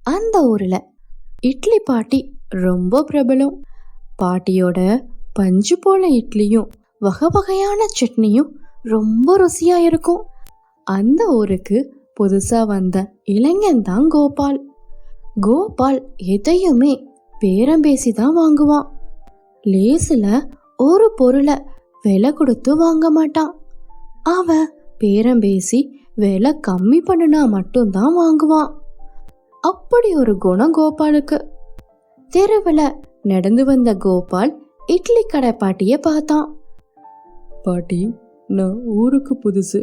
அந்த ஊர்ல இட்லி பாட்டி ரொம்ப பிரபலம். பாட்டியோட பஞ்சு போல இட்லியும் வகை வகையான சட்னியும் ரொம்ப ருசியா இருக்கும். அந்த ஊருக்கு புதுசா வந்த இளைஞன் தான் கோபால். கோபால் எதையுமே பேரம் பேசிதான் வாங்குவான். லேசில ஒரு பொருளை விலை கொடுத்து வாங்க மாட்டான். அவன் பேரம் பேசி விலை கம்மி பண்ணினா மட்டும்தான் வாங்குவான். அப்படி ஒரு குணம் கோபாலுக்கு. தெருவில் நடந்து வந்த கோபால் இட்லி கடை பாட்டிய பார்த்தான். பாட்டி, நான் ஊருக்கு புதுசு.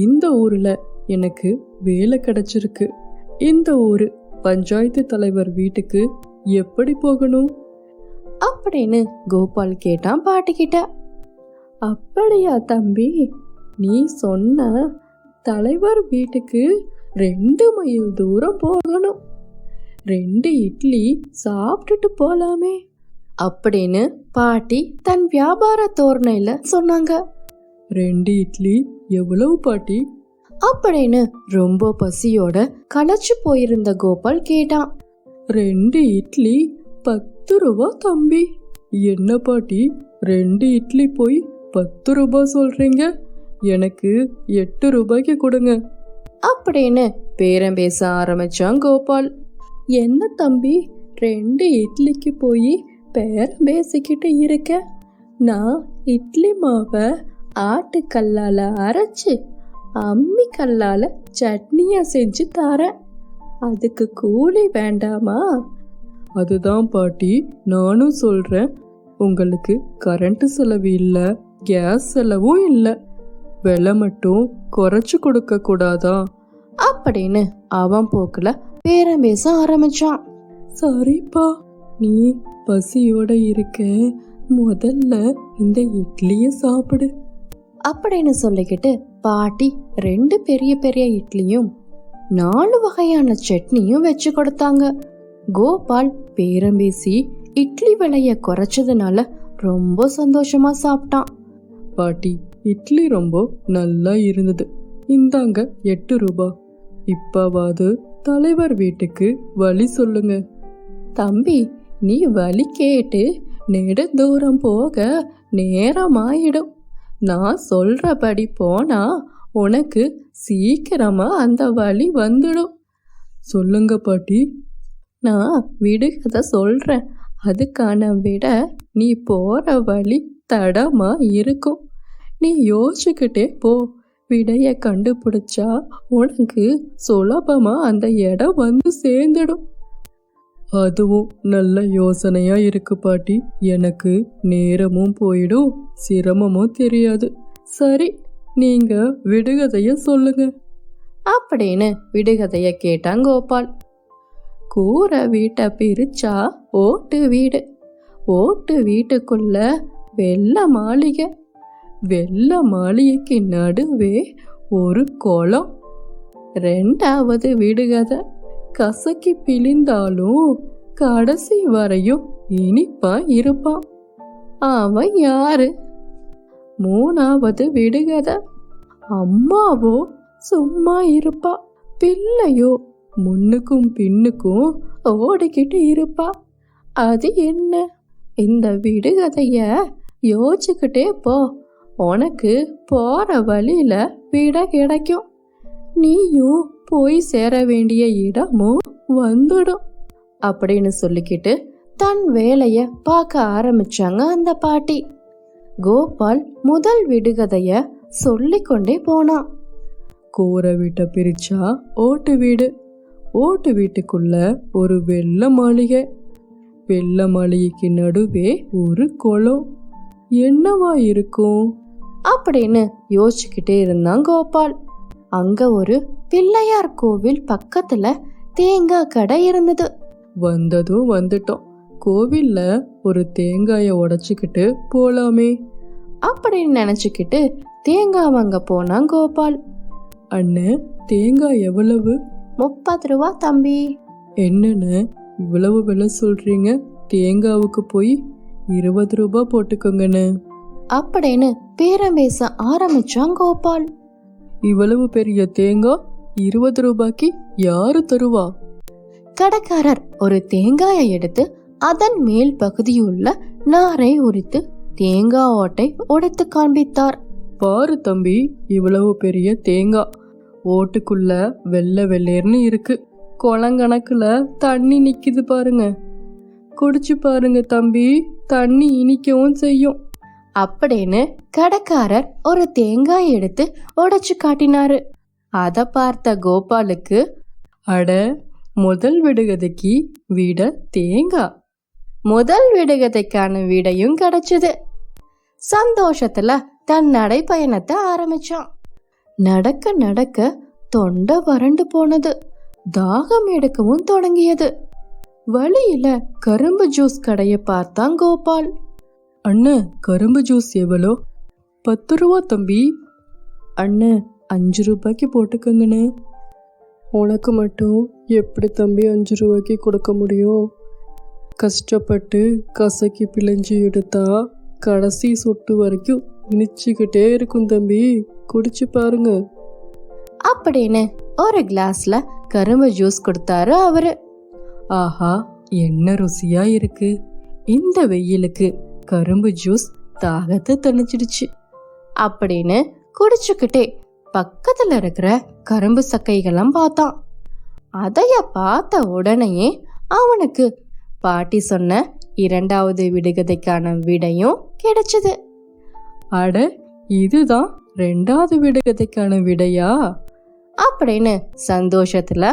இந்த ஊர்ல எனக்கு வேலை கிடைச்சிருக்கு. இந்த ஊரு பஞ்சாயத்து தலைவர் வீட்டுக்கு எப்படி போகணும் அப்படின்னு கோபால் கேட்டான் பாட்டி கிட்ட. அப்படியா தம்பி, நீ சொன்ன தலைவர் வீட்டுக்கு 2 மைல் தூரம் போகணும். 2 இட்லி சாப்பிட்டுட்டு போலாமே அப்படின்னு பாட்டி தன் வியாபார தோரணையில சொன்னாங்க. 2 இட்லி எவ்வளவு பாட்டி அப்படின்னு ரொம்ப பசியோட களைச்சு போயிருந்த கோபால் கேட்டான். 2 இட்லி 10 ரூபா தம்பி. என்ன பாட்டி, 2 இட்லி போய் 10 ரூபாய் சொல்றீங்க? எனக்கு 8 ரூபாய்க்கு கொடுங்க அப்படின்னு பேரம் பேச ஆரம்பிச்சான் கோபால். என்ன தம்பி, 2 இட்லிக்கு போய் பேரம் பேசிக்கிட்டு இருக்க? நான் இட்லி மாவை ஆட்டுக்கல்லால அரைச்சு அம்மி கல்லால சட்னியா செஞ்சு தரேன். அதுக்கு கூலி வேண்டாமா? அதுதான் பாட்டி நானும் சொல்றேன். உங்களுக்கு கரண்ட் செலவு இல்லை, கேஸ் செலவும் இல்லை. விலை மட்டும் குறைச்சு கொடுக்க கூடாதா அப்படின்னு அவன் போக்குல பேரம் பேச ஆரம்பிச்சான். சரிப்பா, நீ பசியோட இருக்க, முதல்ல இந்த இட்லிய சாப்பிடு அப்படின்னு சொல்லிக்கிட்டு பாட்டி 2 பெரிய பெரிய இட்லியும் 4 வகையான சட்னியும் வச்சு கொடுத்தாங்க. கோபால் பேரம் பேசி இட்லி விலைய குறைச்சதுனால ரொம்ப சந்தோஷமா சாப்பிட்டான். பாட்டி, இட்லி ரொம்ப நல்லா இருந்தது. இந்தாங்க 8 ரூபாய். இப்பவாது தலைவர் வீட்டுக்கு வழி சொல்லுங்க. தம்பி, நீ வழி கேட்டு நெடுந்தூரம் போக நேரமாயிடும். நான் சொல்றபடி போனா உனக்கு சீக்கிரமா அந்த வழி வந்துடும். சொல்லுங்க பாட்டி. நான் விடுகதை சொல்றேன். அதுக்கான விட நீ போற வழி தடமா இருக்கும். நீ யோசிச்சுக்கிட்டே போ. விடைய கண்டுபிடிச்சா உனக்கு சுலபமா அந்த இடம் வந்து சேர்ந்துடும். அதுவும் நல்ல யோசனையா இருக்கு பாட்டி. எனக்கு நேரமும் போயிடும், சிரமமும் தெரியாது. சரி, நீங்க விடுகதைய சொல்லுங்க அப்படின்னு விடுகதைய கேட்டான் கோபால். கூரை வீட்டை பிரிச்சா ஓட்டு வீடு, ஓட்டு வீட்டுக்குள்ள வெள்ளை மாளிகை, வெள்ளை மாளிகைக்கு நடுவே ஒரு குளம். 2வது விடுகதை, கசக்கி பிழிந்தாலும் கடைசி வரையும் இனிப்பா இருப்பான். அவன் யாரு? 3வது விடுகதை, அம்மாவோ சும்மா இருப்பா, பிள்ளையோ முன்னுக்கும் பின்னுக்கும் ஓடிக்கிட்டு இருப்பா. அது என்ன? இந்த விடுகதைய யோசிச்சுக்கிட்டே போ. உனக்கு போற வழியில விட கிடைக்கும். நீயும் போய் சேர வேண்டிய இடமும் வந்துடும் அப்படின்னு சொல்லிக்கிட்டு தன் வேலைய பார்க்க ஆரம்பிச்சாங்க அந்த பாட்டி. கோபால் முதல் விடுகதைய சொல்லிக்கொண்டே போனான். கூரை வீட்டை பிரிச்சா ஓட்டு வீடு, ஓட்டு வீட்டுக்குள்ள ஒரு வெள்ளை மாளிகை, வெள்ளை மாளிகைக்கு நடுவே ஒரு குளம். என்னவா இருக்கும் அப்படின்னு யோசிச்சுக்கிட்டே இருந்தான் கோபால். அங்க ஒரு பிள்ளையார் கோவில் பக்கத்துல தேங்காய் கடை இருந்தது. வந்ததும் வந்துட்டோம். கோவில்ல ஒரு தேங்காய உடைச்சுக்கிட்டு போலாமே அப்படின்னு நினைச்சுக்கிட்டு தேங்காய் வாங்க போனான் கோபால். அண்ணன், தேங்காய் எவ்வளவு? 30 ரூபா தம்பி. என்னன்னு இவ்வளவு விலை சொல்றீங்க? தேங்காவுக்கு போய் 20 ரூபாய் போட்டுக்கோங்கண்ணே அப்படின்னு பேரம் பேச ஆரம்பிச்சான் கோபால். இவ்வளவு பெரிய தேங்காய் 20 ரூபாய்க்கு யாரு தருவா? கடைக்காரர் ஒரு தேங்காயை எடுத்து அதன் மேல் பகுதியுள்ள நாரை உரித்து தேங்காய் ஓட்டை உடைத்து காண்பித்தார். பாரு தம்பி, இவ்வளவு பெரிய தேங்காய், ஓட்டுக்குள்ள வெள்ளை வெள்ளேர்னு இருக்கு. குளங்கணக்குல தண்ணி நிக்குது பாருங்க. குடிச்சு பாருங்க தம்பி, தண்ணி இனிக்கவும் செய்யும் அப்படின்னு கடைக்காரர் ஒரு தேங்காய் எடுத்து உடைச்சு காட்டினாரு. அதை பார்த்த கோபாலுக்கு, அட, முதல் விடுகதைக்கு விட தேங்காய். முதல் விடுகதைக்கான விடையும் கிடைச்சது. சந்தோஷத்துல தன் நடைப்பயணத்தை ஆரம்பிச்சான். நடக்க நடக்க தொண்டை வறண்டு போனது. தாகம் எடுக்கவும் தொடங்கியது. வழியில கரும்பு ஜூஸ் கடைய பார்த்தான் கோபால். அண்ணே, கரும்பு ஜூஸ் எவ்வளோ? 10 ரூபா தம்பி. அண்ணே, 5 ரூபாய்க்கு போட்டுக்கங்கண்ணே. உனக்கு மட்டும் எப்படி தம்பி 5 ரூபாய்க்கு கொடுக்க முடியும்? கஷ்டப்பட்டு கசக்கி பிழிஞ்சு எடுத்தா கடைசி சொட்டு வரைக்கும் இனிச்சுக்கிட்டே இருக்கும் தம்பி, குடிச்சு பாருங்க அப்படின்னு ஒரு கிளாஸ்ல கரும்பு ஜூஸ் கொடுத்தாரு அவரு. ஆஹா, என்ன ருசியா இருக்கு! இந்த வெயிலுக்கு கரும்பு ஜூஸ் தாகத்தை தணிச்சிடுச்சு அப்படின்னு குடிச்சுக்கிட்டே பக்கத்துல இருக்கிற கரும்பு சக்கைகள்லாம் பார்த்தான். அதைய பார்த்த உடனேயே அவனுக்கு பாட்டி சொன்ன 2வது விடுகதைக்கான விடையும் கிடைச்சது. அட, இதுதான் 2வது விடுகதைக்கான விடையா? அப்படின்னு சந்தோஷத்துல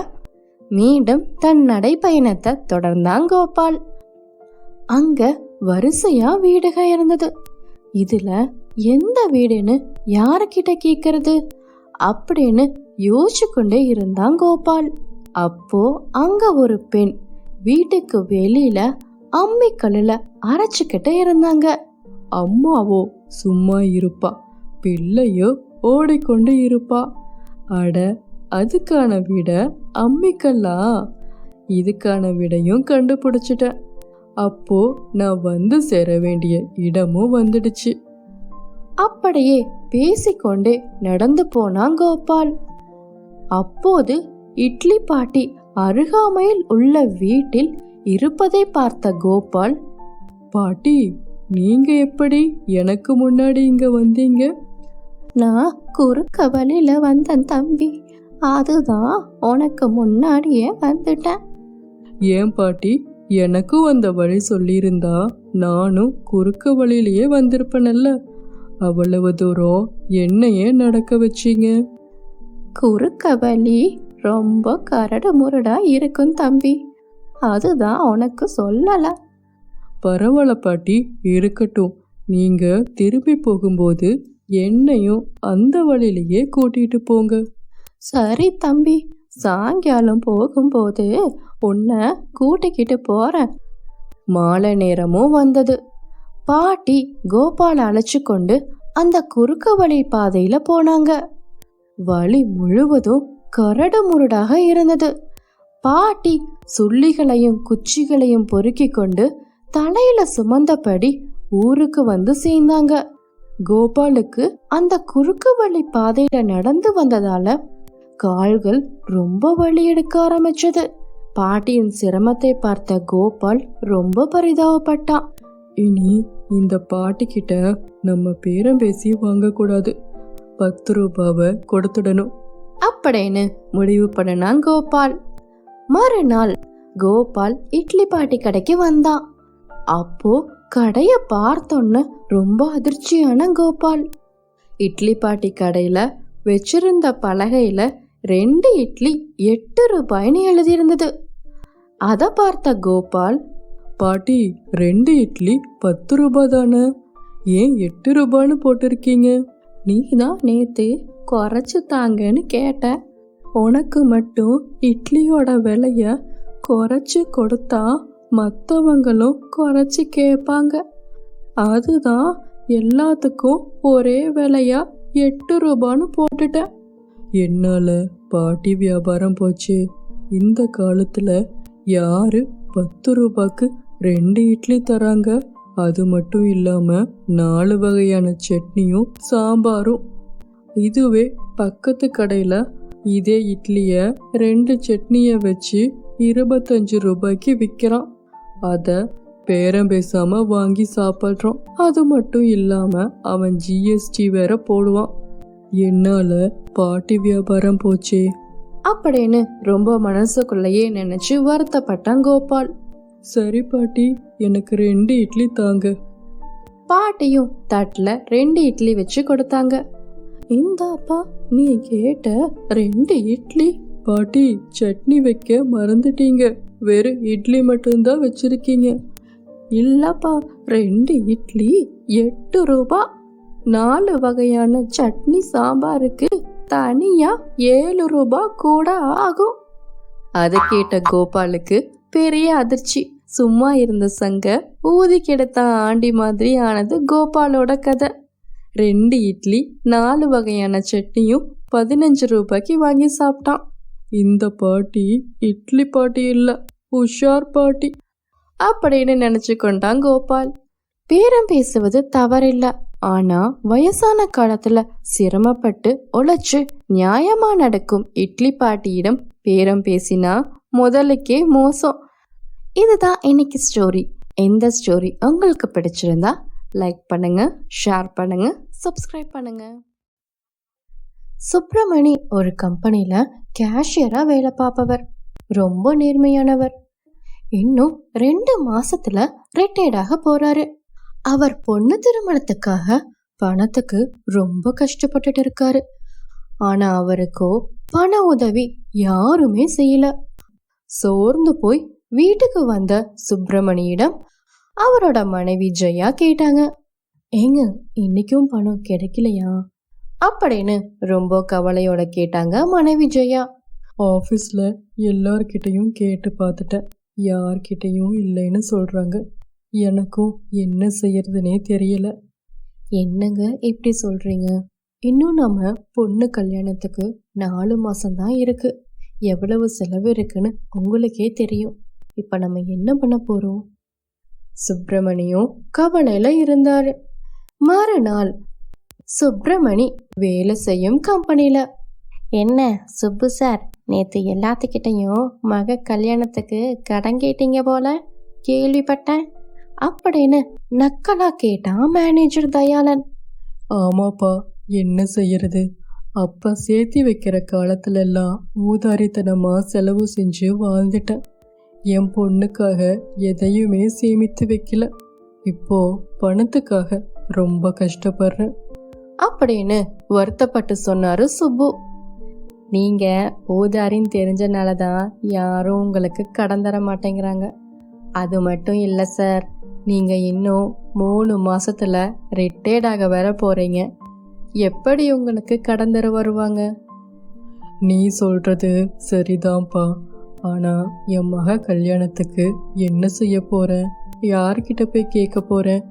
மீண்டும் தன் நடைப்பயணத்தை தொடர்ந்தான் கோபால். அங்க வரிசையா வீடுகள் இருந்தது. இதுல எந்த வீடுன்னு யாருக்கிட்ட கேக்குறது அப்படின்னு யோசிச்சு கொண்டே இருந்தான் கோபால். அப்போ அங்க ஒரு பெண் வீட்டுக்கு வெளியில அம்மிக்கல்லுல அரைச்சுக்கிட்டு இருந்தாங்க. அம்மாவோ சும்மா இருப்பா, பிள்ளையோ ஓடிக்கொண்டு இருப்பா. அட, அதுக்கான விட அம்மிக்கல்லா? இதுக்கான விடையும் கண்டுபிடிச்சிட்டேன். அப்போ நான் வந்து சேர வேண்டிய இடமும் வந்துடுச்சு. அப்படியே பேசிக்கொண்டே நடந்து போனான் கோபால். அப்போது இட்லி பாட்டி அருகாமையில் உள்ள வீட்டில் இருப்பதை பார்த்த கோபால், பாட்டி, நீங்க எப்படி எனக்கு முன்னாடி இங்க வந்தீங்க? நான் குறுக்க வழியில வந்தேன் தம்பி, அதுதான் உனக்கு முன்னாடியே வந்துட்டேன். ஏன் பாட்டி, எனக்கும் அந்த வழி சொல்லியிருந்தா நானும் குறுக்க வழியிலேயே வந்திருப்பேன்ல. அவ்வளவு தூரம் என்னையே நடக்க வச்சீங்க. குறுக்க வழி ரொம்ப கரடு முரடா இருக்கும் தம்பி, அதுதான் உனக்கு சொல்லல. பரவாயில்ல பாட்டி, இருக்கட்டும். நீங்க திரும்பி போகும்போது என்னையும் அந்த வழியிலேயே கூட்டிட்டு போங்க. சரி தம்பி, சாயங்காலம் போகும்போது உன்னை கூட்டிக்கிட்டு போறேன். மாலை நேரமும் வந்தது. பாட்டி கோபால் அழைச்சு கொண்டு அந்த குறுக்க வழி பாதையில போனாங்க. வழி முழுவதும் கரடு முரடாக இருந்தது. பாட்டி சுள்ளிகளையும் குச்சிகளையும் பொறுக்கி கொண்டு தலையில சுமந்தபடி ஊருக்கு வந்து சேர்ந்தாங்க. கோபாலுக்கு அந்த குறுக்கு வழி பாதையில நடந்து வந்ததால கால்கள் ரொம்ப வலி எடுக்க ஆரம்பிச்சது. பாட்டியின் சிரமத்தை பார்த்த கோபால் ரொம்ப பரிதாபப்பட்டான். இனி இந்த பாட்டி கிட்ட நம்ம பேரம் பேசி வாங்கக்கூடாது, 10 ரூபாவை கொடுத்துடணும் அப்படின்னு முடிவு பண்ணினான் கோபால். மறுநாள் கோபால் இட்லி பாட்டி கடைக்கு வந்தான். அப்போ கடைய பார்த்தோன்னு ரொம்ப அதிர்ச்சியான கோபால். இட்லி பாட்டி கடையில வச்சிருந்த பலகையில 2 இட்லி 8 ரூபாய்னு எழுதியிருந்தது. அதை பார்த்த கோபால், பாட்டி, 2 இட்லி 10 ரூபாய் தானே, ஏன் 8 ரூபான்னு போட்டிருக்கீங்க? நீ தான் நேத்து குறைச்சு தாங்கன்னு கேட்ட. உனக்கு மட்டும் இட்லியோட விலைய குறைச்சு கொடுத்தா மற்றவங்களும் குறைச்சி கேட்பாங்க. அதுதான் எல்லாத்துக்கும் ஒரே விலையா 8 ரூபான்னு போட்டுட்டேன். என்னால பாட்டி வியாபாரம் போச்சு. இந்த காலத்துல யாரு 10 ரூபாய்க்கு 2 இட்லி தராங்க? அது மட்டும் இல்லாம 4 வகையான சட்னியும் சாம்பாரும். இதுவே பக்கத்து கடையில இதே இட்லிய 2 சட்னிய வச்சு 25 ரூபாய்க்கு விற்கிறான். அதை பேரம் பேசாம வாங்கி சாப்பிட்றோம். அது மட்டும் இல்லாம அவன் ஜிஎஸ்டி வேற போடுவான். என்னால பாட்டி வியாபாரம் போச்சே அப்படின்னு ரொம்ப மனசுக்குள்ளேயே நினைச்சு வருத்தப்பட்டான் கோபால். சரி பாட்டி, எனக்கு 2 இட்லி தாங்க. பாட்டியும் தட்டுல 2 இட்லி வச்சு கொடுத்தாங்க. இந்தாப்பா, நீ கேட்ட 2 இட்லி. பாட்டி, சட்னி வைக்க மறந்துட்டீங்க, வெறும் இட்லி மட்டும்தான் வச்சிருக்கீங்க. இல்லப்பா, 2 இட்லி 8 ரூபா. 4 வகையான சட்னி சாம்பாருக்கு தனியா 7 ரூபா கூட ஆகும். அது கேட்ட கோபாலுக்கு பெரிய அதிர்ச்சி. சும்மா இருந்த சங்க ஊதி கெடுத்த ஆண்டி மாதிரி ஆனது கோபாலோட கதை. 2 இட்லி 4 வகையான சட்னியும் 15 ரூபாய்க்கு வாங்கி சாப்பிட்டான். இந்த பாட்டி இட்லி பாட்டி இல்ல, உஷார் பாட்டி அப்படின்னு நினைச்சு கொண்டான் கோபால். பேரம் பேசுவது தவறில்ல, ஆனா வயசான காலத்துல சிரமப்பட்டு உழைச்சு நியாயமா நடக்கும் இட்லி பாட்டியிடம் பேரம் பேசினா முதலுக்கே மோசம். இதுதான் இன்னைக்கு ஸ்டோரி. இந்த ஸ்டோரி உங்களுக்கு பிடிச்சிருந்தா லைக் பண்ணுங்க, ஷேர் பண்ணுங்க, சப்ஸ்கிரைப் பண்ணுங்க. சுப்பிரமணி ஒரு கம்பெனில கேஷியரா வேலை பார்ப்பவர். ரொம்ப நேர்மையானவர். இன்னும் 2 மாசத்துல ரிட்டையர்டாக போறாரு. அவர் பொண்ணு திருமணத்துக்காக பணத்துக்கு ரொம்ப கஷ்டப்பட்டுட்டு இருக்காரு. ஆனா அவருக்கோ பண உதவி யாருமே செய்யல. சோர்ந்து போய் வீட்டுக்கு வந்த சுப்பிரமணியிடம் அவரோட மனைவி ஜெயா கேட்டாங்க, ஏங்க இன்னைக்கும் பணம் கிடைக்கலையா அப்படின்னு ரொம்ப கவலையோட கேட்டாங்க மனைவி ஜெயா. ஆஃபீஸ்ல எல்லார்கிட்டையும் கேட்டு பார்த்துட்டேன், யார்கிட்டையும் இல்லைன்னு சொல்றாங்க. எனக்கும் என்ன செய்யறதுனே தெரியல. என்னங்க இப்படி சொல்றீங்க? இன்னும் நம்ம பொண்ணு கல்யாணத்துக்கு 4 மாசம்தான் இருக்கு. எவ்வளவு செலவு இருக்குன்னு உங்களுக்கே தெரியும். இப்ப நம்ம என்ன பண்ண போறோம்? சுப்பிரமணியும் கவலையில இருந்தாரு. மறுநாள் சுப்பிரமணி வேலை செய்யும் கம்பெனில, என்ன சுப்பு சார், நேத்து எல்லாத்துக்கிட்டையும் மக கல்யாணத்துக்கு கடன் கேட்டீங்க போல கேள்விப்பட்டேன் அப்படின்னு நக்கலா கேட்டான் மேனேஜர் தயாளன். ஆமாப்பா, என்ன செய்யறது? அப்ப சேர்த்தி வைக்கிற காலத்துல எல்லாம் ஊதாரித்தனமா செலவு செஞ்சு வாழ்ந்துட்டேன். என் பொண்ணுக்காக எதையுமே சேமித்து வைக்கல. இப்போ பணத்துக்காக ரொம்ப கஷ்டப்படுறேன் அப்படின்னு வருத்தப்பட்டு சொன்னாரு சுப்பு. நீங்க ஊதாரின்னு தெரிஞ்சனாலதான் யாரும் உங்களுக்கு கடன் தர மாட்டேங்கிறாங்க. அது மட்டும் இல்ல சார், நீங்க இன்னும் 3 மாசத்துல ரிட்டையர்ட் ஆக வேற போறீங்க. எப்படி உங்களுக்கு கடன் தர வருவாங்க? நீ சொல்றது சரிதான்ப்பா. ஆனா என் மக கல்யாணத்துக்கு என்ன செய்ய போறேன்? யார்கிட்ட போய் கேட்க போறேன்?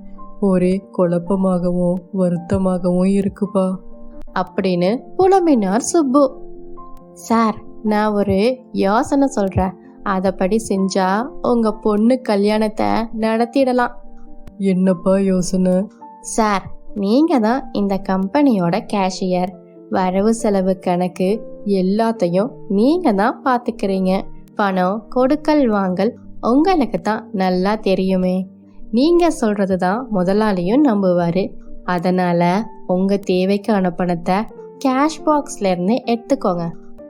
ஒரே குழப்பமாகவும் வருத்தமாகவும் இருக்குப்பா அப்படின்னு புலம்பினார் சுப்பு. சார், நான் ஒரு யோசனை சொல்றேன். அதப்படி செஞ்சா உங்க பொண்ணு கல்யாணத்தை நடத்திடலாம். என்னப்பா யோசனை? சார், நீங்க தான் இந்த கம்பெனியோட கேஷியர். வரவு செலவு கணக்கு எல்லாத்தையும் நீங்க தான் பாத்துக்கிறீங்க. பணம் கொடுக்கல் வாங்கல் உங்களுக்கு தான் நல்லா தெரியுமே. நீங்க சொல்றதுதான் முதலாளியும் நம்புவாரு. அதனால உங்க தேவைக்கான பணத்தை கேஷ் பாக்ஸ்ல இருந்து எடுத்துக்கோங்க.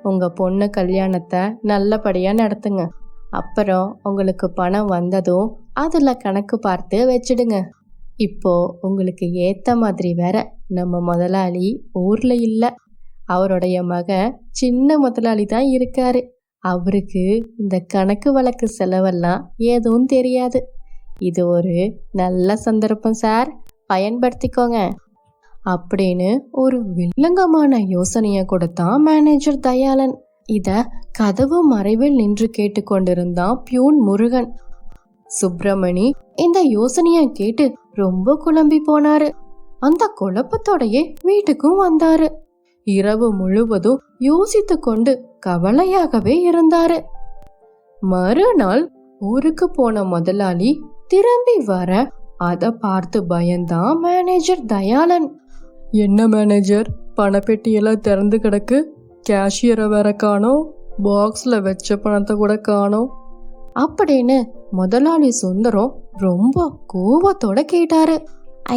உங்க பொண்ணு கல்யாணத்தை நல்லபடியா நடத்துங்க. அப்புறம் உங்களுக்கு பணம் வந்ததும் அதுல கணக்கு பார்த்து வச்சிடுங்க. இப்போ உங்களுக்கு ஏத்த மாதிரி வேற நம்ம முதலாளி ஊர்ல இல்ல. அவருடைய மக சின்ன முதலாளி தான் இருக்காரு. அவருக்கு இந்த கணக்கு வழக்கு செலவெல்லாம் எதுவும் தெரியாது. இது ஒரு நல்ல சந்தர்ப்பம் சார், பயன்படுத்திக்கோங்க அப்படின்னு ஒரு வில்லங்கமான யோசனைய கொடுத்தான் மேனேஜர் தயாளன். இத கதவு மறைவில் நின்று கேட்டுக்கொண்டிருந்தான் பியூன் முருகன். சுப்பிரமணி இந்த யோசனைய கேட்டு ரொம்ப குழம்பி போனாரு. அந்த குழப்பத்தோடயே வீட்டுக்கும் வந்தாரு. இரவு முழுவதும் யோசித்து கொண்டு கவலையாகவே இருந்தாரு. மறுநாள் ஊருக்கு போன முதலாளி திரும்பி வர அத பார்த்து பயந்தான் மேனேஜர் தயாளன். என்ன மேனேஜர், பணப்பெட்டியெல்லாம் திறந்து கிடக்கு, கேஷியரை வேற காணோம், பாக்ஸ்ல வச்ச பணத்தை கூட காணோம் அப்படின்னு முதலாளி சுந்தரம் ரொம்ப கோபத்தோட கேட்டாரு.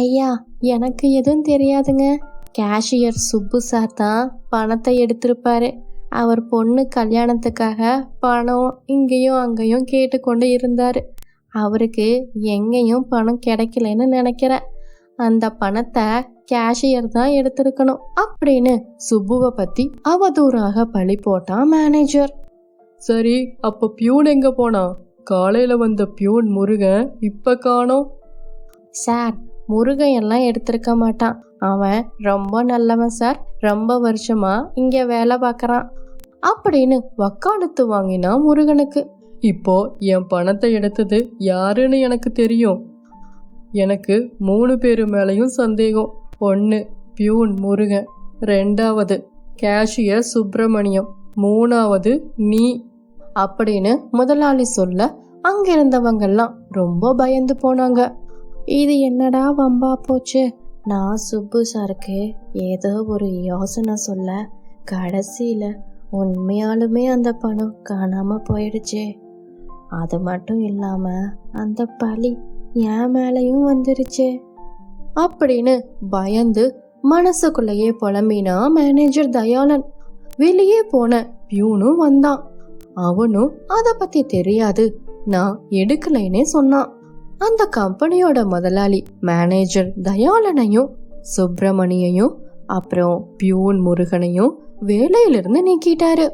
ஐயா, எனக்கு எதுவும் தெரியாதுங்க. கேஷியர் சுப்பு சார் தான் பணத்தை எடுத்திருப்பாரு. அவர் பொண்ணு கல்யாணத்துக்காக பணம் இங்கேயும் அங்கேயும் கேட்டுக்கொண்டு இருந்தாரு. அவருக்கு எங்கேயும் பணம் கிடைக்கலன்னு நினைக்கிறேன். அந்த பணத்தை கேஷியர் தான் எடுத்திருக்கணும் அப்படின்னு சுப்புவை பத்தி அவதூறாக பழி போட்டான் மேனேஜர். சரி, அப்ப பியூன் எங்க போனா? காலையில வந்த பியூன் முருகன் இப்ப காணோம். சார், முருகன் எல்லாம் எடுத்திருக்க மாட்டான். அவன் ரொம்ப நல்லவன் சார். ரொம்ப வருஷமா இங்க வேலை பார்க்கறான் அப்படின்னு வக்காலத்து வாங்கினா முருகனுக்கு. இப்போ என் பணத்தை எடுத்தது யாருன்னு எனக்கு தெரியும். எனக்கு 3 பேரு மேலையும் சந்தேகம். 1 பியூன் முருகன், 2வது கேஷியர் சுப்பிரமணியம், 3வது நீ அப்படின்னு முதலாளி சொல்ல அங்கிருந்தவங்கெல்லாம் ரொம்ப பயந்து போனாங்க. இது என்னடா வம்பா போச்சு. நான் சுப்பு சாருக்கு ஏதோ ஒரு யோசனை சொல்ல கடைசியில உண்மையாலுமே அந்த பணம் காணாம போயிடுச்சே. அது மட்டும் இல்லாம அந்த பழி என் மேலையும் வந்துருச்சே அப்படின்னு பயந்து மனசுக்குள்ளேயே புலம்பினா மேனேஜர் தயாளன். வெளியே போன பியூனும் வந்தான். அவனும் அத பத்தி தெரியாது, நான் எடுக்கலைன்னே சொன்னான். அந்த கம்பெனியோட முதலாளி மேனேஜர் தயாளனையும் சுப்பிரமணியையும் அப்புறம் பியூன் முருகனையும் வேலையிலிருந்து நீக்கிட்டாரு.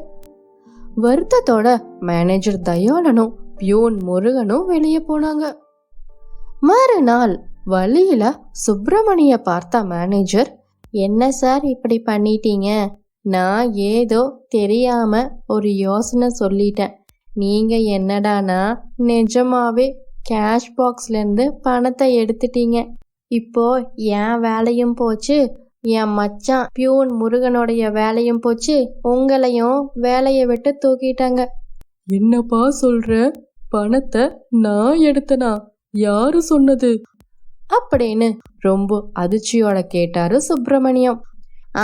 வருத்தத்தோட மேனேஜர் தயாளனும் பியூன் முருகனும் வெளியே போனாங்க. மறுநாள் வழியில சுப்பிரமணிய பார்த்த மேனேஜர், என்ன சார் இப்படி பண்ணிட்டீங்க? நான் ஏதோ தெரியாம ஒரு யோசனை சொல்லிட்டேன். நீங்க என்னடானா நிஜமாவே கேஷ் பாக்ஸ்ல இருந்து பணத்தை எடுத்துட்டீங்க. இப்போ என் வேலையும் போச்சு, என் மச்சான் பியூன் முருகனுடைய வேலையும் போச்சு, உங்களையும் வேலையை விட்டு தூக்கிட்டாங்க. என்னப்பா சொல்ற? பணத்தை நான் எடுத்தனா? யாரு சொன்னது அப்படின்னு ரொம்ப அதிர்ச்சியோட கேட்டாரு சுப்பிரமணியம்.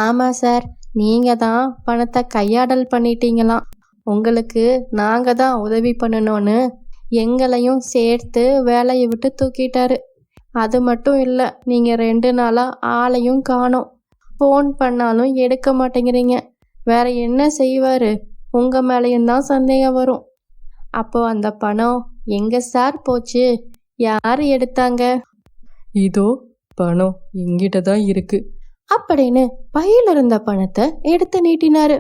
ஆமா சார், நீங்க தான் பணத்தை கையாடல் பண்ணிட்டீங்களாம். உங்களுக்கு நாங்க தான் உதவி பண்ணணும்னு எங்களையும் சேர்த்து வேலையை விட்டு தூக்கிட்டாரு. அது மட்டும் இல்ல, நீங்க 2 நாளா ஆளையும் காணோம். ஃபோன் பண்ணாலும் எடுக்க மாட்டேங்கிறீங்க. வேற என்ன செய்வாரு? உங்க மேலையும் தான் சந்தேகம் வரும். அப்போ அந்த பணம் எங்க சார் போச்சு? யாரு எடுத்தாங்க? இதோ பணம் எங்கிட்ட தான் இருக்கு அப்படின்னு பையில இருந்த பணத்தை எடுத்து நீட்டினாரு.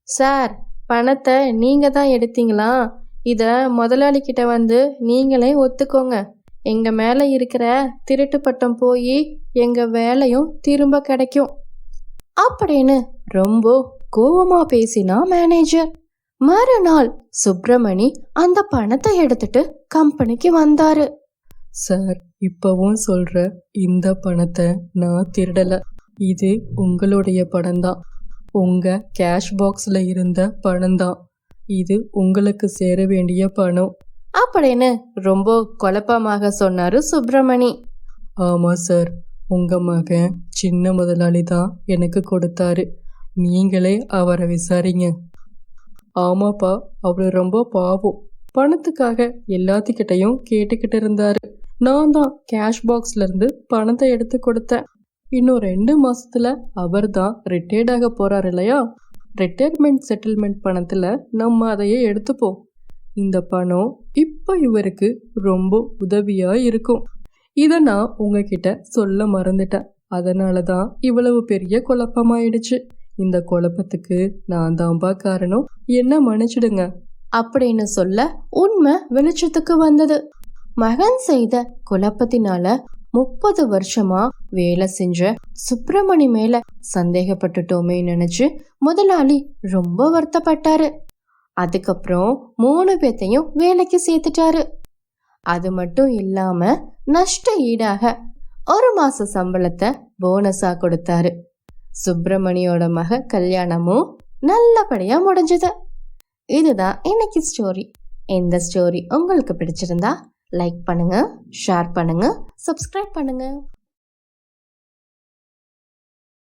சார், பணத்தை நீங்க தான் எடுத்தீங்களா? இத முதலாளி கிட்ட வந்து நீங்களே ஒத்துக்கோங்க. எங்க மேல இருக்கிற திருட்டு பட்டம் போய் எங்க வேலையும் திரும்ப கிடைக்கும் அப்படின்னு ரொம்ப கோவமா பேசினா மேனேஜர். மறுநாள் சுப்பிரமணி அந்த பணத்தை எடுத்துட்டு கம்பெனிக்கு வந்தாரு. சார், இப்பவும் சொல்ற, இந்த பணத்தை நான் திருடல. இது உங்களுடைய பணம் தான். உங்க கேஷ் பாக்ஸ்ல இருந்த பணம் தான். இது உங்களுக்கு சேர வேண்டிய பணம் அப்படின்னு ரொம்ப குழப்பமாக சொன்னாரு சுப்பிரமணி. ஆமா சார், உங்க மகன் சின்ன முதலாளி தான் எனக்கு கொடுத்தாரு. நீங்களே அவரை விசாரிங்க. ஆமாப்பா, அவரு ரொம்ப பாவம். பணத்துக்காக எல்லாத்துக்கிட்டையும் கேட்டுக்கிட்டு இருந்தாரு. நான் தான் கேஷ் பாக்ஸ்ல இருந்து பணத்தை எடுத்து கொடுத்தேன். இன்னும் 2 மாசத்துல அவர் தான் ரிட்டையர்ட் ஆக போறாரு இல்லையா? ரிட்டையர்மெண்ட் செட்டில்மெண்ட் பணத்துல நம்ம அதையே எடுத்துப்போம். இந்த பணம் இப்ப இவருக்கு ரொம்ப உதவியா இருக்கும். இத நான் உங்ககிட்ட சொல்ல மறந்துட்டேன். அதனாலதான் இவ்வளவு பெரிய குழப்பமாயிடுச்சு. இந்த குழப்பத்துக்கு நான் தான்பா காரணம், என்ன மன்னிச்சிடுங்க அப்படின்னு சொல்ல உண்மை வெளிச்சத்துக்கு வந்தது. மகன் செய்த குழப்பத்தினால 30 வருஷமா வேலை செஞ்ச சுப்பிரமணி மேல சந்தேகப்பட்டுட்டோமே நினைச்சு முதலாளி ரொம்ப வருத்தப்பட்டாரு. அதுக்கப்புறம் 3 பேத்தையும் வேலைக்கு சேர்த்துட்டாரு. அது மட்டும் இல்லாம நஷ்ட ஈடாக 1 மாச சம்பளத்தை போனஸா கொடுத்தாரு. சுப்பிரமணியோட மக கல்யாணமும் நல்லபடியா முடிஞ்சது. இதுதான் இன்னைக்கு ஸ்டோரி. இந்த ஸ்டோரி உங்களுக்கு பிடிச்சிருந்தா லைக் பண்ணுங்க, ஷேர் பண்ணுங்க, சப்ஸ்கிரைப் பண்ணுங்க.